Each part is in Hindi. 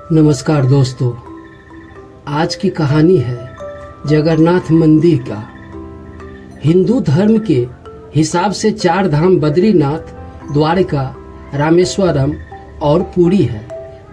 नमस्कार दोस्तों, आज की कहानी है जगन्नाथ मंदिर का। हिंदू धर्म के हिसाब से 4 धाम बद्रीनाथ, द्वारका, रामेश्वरम और पुरी है।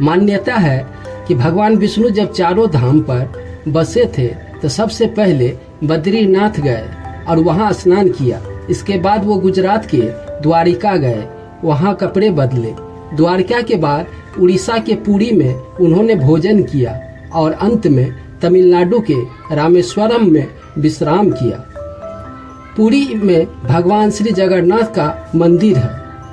मान्यता है कि भगवान विष्णु जब चारों धाम पर बसे थे तो सबसे पहले बद्रीनाथ गए और वहां स्नान किया। इसके बाद वो गुजरात के द्वारिका गए, वहां कपड़े बदले। द्वारका के बाद उड़ीसा के पुरी में उन्होंने भोजन किया और अंत में तमिलनाडु के रामेश्वरम में विश्राम किया। पुरी में भगवान श्री जगन्नाथ का मंदिर है।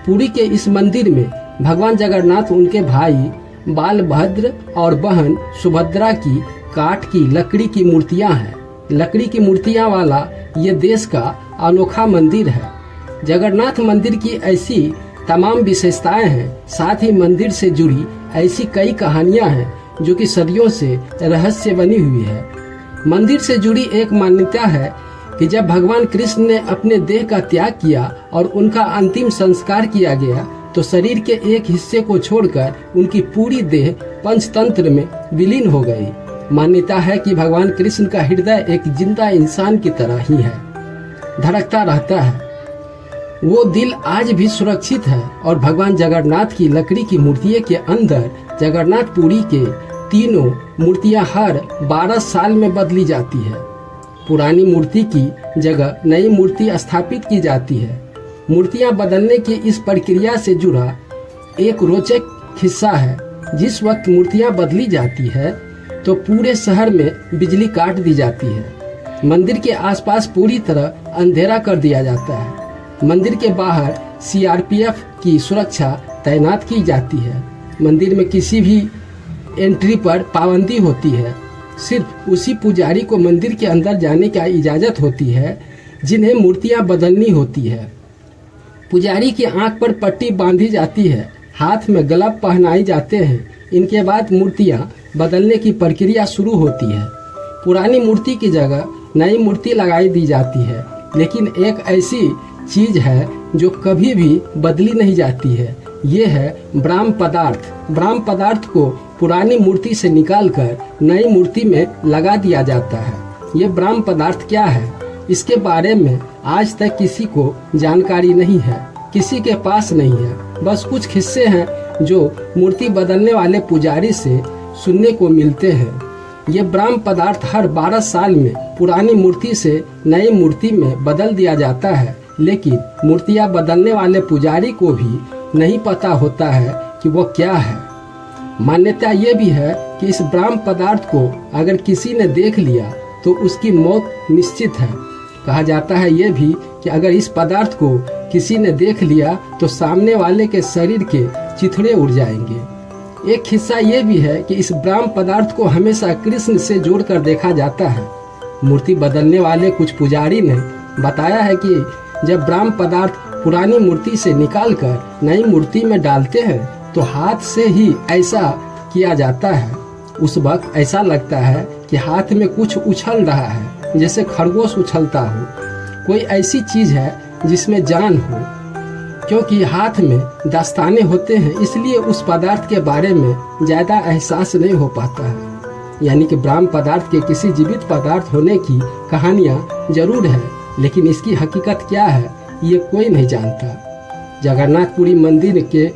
पुरी के इस मंदिर में भगवान जगन्नाथ, उनके भाई बालभद्र और बहन सुभद्रा की काठ की लकड़ी की मूर्तियां हैं। लकड़ी की मूर्तियां वाला ये देश का अनोखा मंदिर है। जगन्नाथ मंदिर की ऐसी तमाम विशेषताएं हैं, साथ ही मंदिर से जुड़ी ऐसी कई कहानियां हैं जो कि सदियों से रहस्य बनी हुई है। मंदिर से जुड़ी एक मान्यता है कि जब भगवान कृष्ण ने अपने देह का त्याग किया और उनका अंतिम संस्कार किया गया तो शरीर के एक हिस्से को छोड़कर उनकी पूरी देह पंचतंत्र में विलीन हो गई। मान्यता है कि भगवान कृष्ण का हृदय एक जिंदा इंसान की तरह ही है, धड़कता रहता है। वो दिल आज भी सुरक्षित है और भगवान जगन्नाथ की लकड़ी की मूर्तियों के अंदर जगन्नाथपुरी के तीनों मूर्तियां हर 12 साल में बदली जाती है। पुरानी मूर्ति की जगह नई मूर्ति स्थापित की जाती है। मूर्तियां बदलने की इस प्रक्रिया से जुड़ा एक रोचक हिस्सा है। जिस वक्त मूर्तियां बदली जाती है तो पूरे शहर में बिजली काट दी जाती है। मंदिर के आसपास पूरी तरह अंधेरा कर दिया जाता है। मंदिर के बाहर सीआरपीएफ की सुरक्षा तैनात की जाती है। मंदिर में किसी भी एंट्री पर पाबंदी होती है। सिर्फ उसी पुजारी को मंदिर के अंदर जाने की इजाज़त होती है जिन्हें मूर्तियां बदलनी होती है। पुजारी की आंख पर पट्टी बांधी जाती है, हाथ में ग्लव पहनाए जाते हैं। इनके बाद मूर्तियां बदलने की प्रक्रिया शुरू होती है। पुरानी मूर्ति की जगह नई मूर्ति लगाई दी जाती है, लेकिन एक ऐसी चीज है जो कभी भी बदली नहीं जाती है। ये है ब्राह्म पदार्थ। ब्राह्म पदार्थ को पुरानी मूर्ति से निकालकर नई मूर्ति में लगा दिया जाता है। ये ब्राह्म पदार्थ क्या है, इसके बारे में आज तक किसी को जानकारी नहीं है, किसी के पास नहीं है। बस कुछ हिस्से हैं जो मूर्ति बदलने वाले पुजारी से सुनने को मिलते हैं। ये ब्राह्म पदार्थ हर 12 साल में पुरानी मूर्ति से नई मूर्ति में बदल दिया जाता है, लेकिन मूर्तियां बदलने वाले पुजारी को भी नहीं पता होता है कि वो क्या है। मान्यता ये भी है कि इस ब्राह्म पदार्थ को अगर किसी ने देख लिया तो उसकी मौत निश्चित है। कहा जाता है ये भी कि अगर इस पदार्थ को किसी ने देख लिया तो सामने वाले के शरीर के चिथड़े उड़ जाएंगे। एक हिस्सा ये भी है कि इस ब्राह्म पदार्थ को हमेशा कृष्ण से जोड़कर देखा जाता है। मूर्ति बदलने वाले कुछ पुजारी ने बताया है कि जब ब्राह्म पदार्थ पुरानी मूर्ति से निकालकर नई मूर्ति में डालते हैं तो हाथ से ही ऐसा किया जाता है। उस वक्त ऐसा लगता है कि हाथ में कुछ उछल रहा है, जैसे खरगोश उछलता हो। कोई ऐसी चीज है जिसमें जान हो। क्योंकि हाथ में दस्ताने होते हैं, इसलिए उस पदार्थ के बारे में ज्यादा एहसास नहीं हो पाता है। यानी कि ब्राह्म पदार्थ के किसी जीवित पदार्थ होने की कहानियां जरूर है, लेकिन इसकी हकीकत क्या है ये कोई नहीं जानता। जगन्नाथपुरी मंदिर के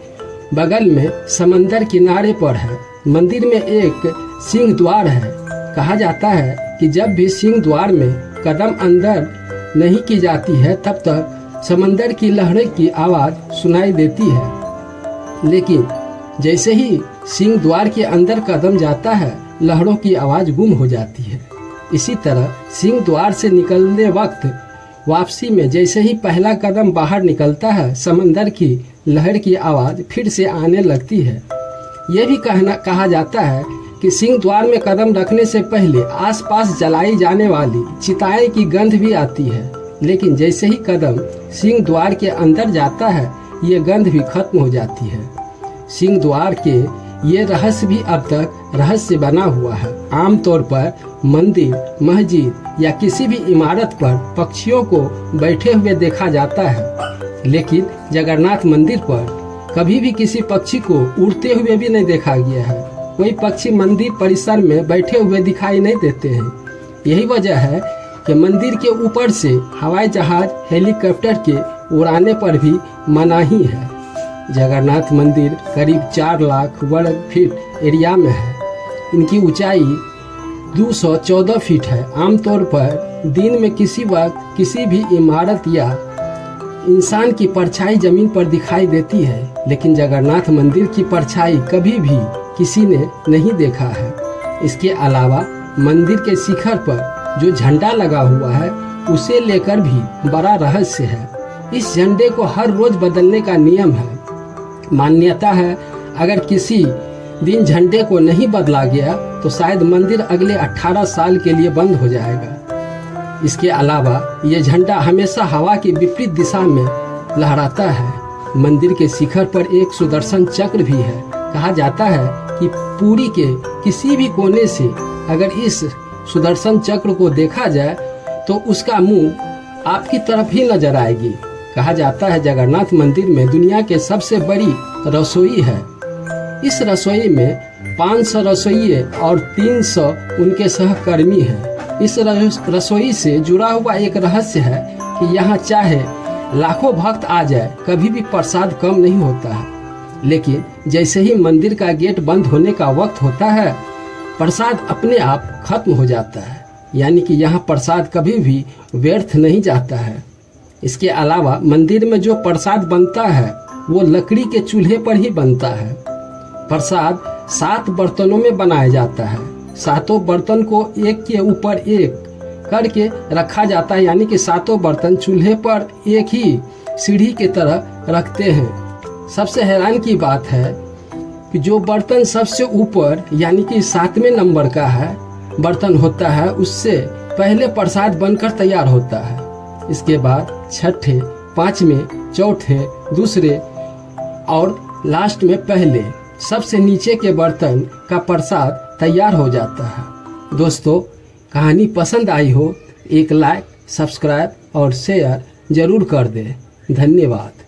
बगल में समंदर किनारे पर है। मंदिर में एक सिंह द्वार है। कहा जाता है कि जब भी सिंह द्वार में कदम अंदर नहीं की जाती है तब तक समंदर की लहरें की आवाज सुनाई देती है, लेकिन जैसे ही सिंह द्वार के अंदर कदम जाता है लहरों की आवाज गुम हो जाती है। इसी तरह सिंह द्वार से निकलने वक्त वापसी में जैसे ही पहला कदम बाहर निकलता है समंदर की लहर की आवाज फिर से आने लगती है। यह भी कहा जाता है कि सिंह द्वार में कदम रखने से पहले आसपास जलाई जाने वाली चिताएं की गंध भी आती है, लेकिन जैसे ही कदम सिंह द्वार के अंदर जाता है ये गंध भी खत्म हो जाती है। सिंह द्वार के ये रहस्य भी अब तक रहस्य बना हुआ है। आमतौर पर मंदिर, मस्जिद या किसी भी इमारत पर पक्षियों को बैठे हुए देखा जाता है, लेकिन जगन्नाथ मंदिर पर कभी भी किसी पक्षी को उड़ते हुए भी नहीं देखा गया है। कोई पक्षी मंदिर परिसर में बैठे हुए दिखाई नहीं देते हैं। यही वजह है कि मंदिर के ऊपर से हवाई जहाज, हेलीकॉप्टर के उड़ाने पर भी मनाही है। जगन्नाथ मंदिर करीब 4 लाख वर्ग फीट एरिया में है। इनकी ऊंचाई 214 फीट है। आमतौर पर दिन में किसी वक्त किसी भी इमारत या इंसान की परछाई जमीन पर दिखाई देती है, लेकिन जगन्नाथ मंदिर की परछाई कभी भी किसी ने नहीं देखा है। इसके अलावा मंदिर के शिखर पर जो झंडा लगा हुआ है उसे लेकर भी बड़ा रहस्य है। इस झंडे को हर रोज बदलने का नियम है। मान्यता है अगर किसी दिन झंडे को नहीं बदला गया तो शायद मंदिर अगले 18 साल के लिए बंद हो जाएगा। इसके अलावा ये झंडा हमेशा हवा की विपरीत दिशा में लहराता है। मंदिर के शिखर पर एक सुदर्शन चक्र भी है। कहा जाता है कि पुरी के किसी भी कोने से अगर इस सुदर्शन चक्र को देखा जाए तो उसका मुंह आपकी तरफ ही नजर आएगी। कहा जाता है जगन्नाथ मंदिर में दुनिया के सबसे बड़ी रसोई है। इस रसोई में 500 रसोइये और 300 उनके सहकर्मी हैं। इस रसोई से जुड़ा हुआ एक रहस्य है कि यहाँ चाहे लाखों भक्त आ जाए कभी भी प्रसाद कम नहीं होता है। लेकिन जैसे ही मंदिर का गेट बंद होने का वक्त होता है प्रसाद अपने आप खत्म हो जाता है। यानी कि यहाँ प्रसाद कभी भी व्यर्थ नहीं जाता है। इसके अलावा मंदिर में जो प्रसाद बनता है वो लकड़ी के चूल्हे पर ही बनता है। प्रसाद 7 बर्तनों में बनाया जाता है। 7 बर्तन को एक के ऊपर एक करके रखा जाता है। यानी कि 7 बर्तन चूल्हे पर एक ही सीढ़ी की तरह रखते हैं। सबसे हैरान की बात है कि जो बर्तन सबसे ऊपर यानी कि 7वें नंबर का है बर्तन होता है उससे पहले प्रसाद बनकर तैयार होता है। इसके बाद 6ठे, 5वें, 4ठे, दूसरे और लास्ट में पहले सबसे नीचे के बर्तन का प्रसाद तैयार हो जाता है। दोस्तों कहानी पसंद आई हो एक लाइक, सब्सक्राइब और शेयर जरूर कर दें। धन्यवाद।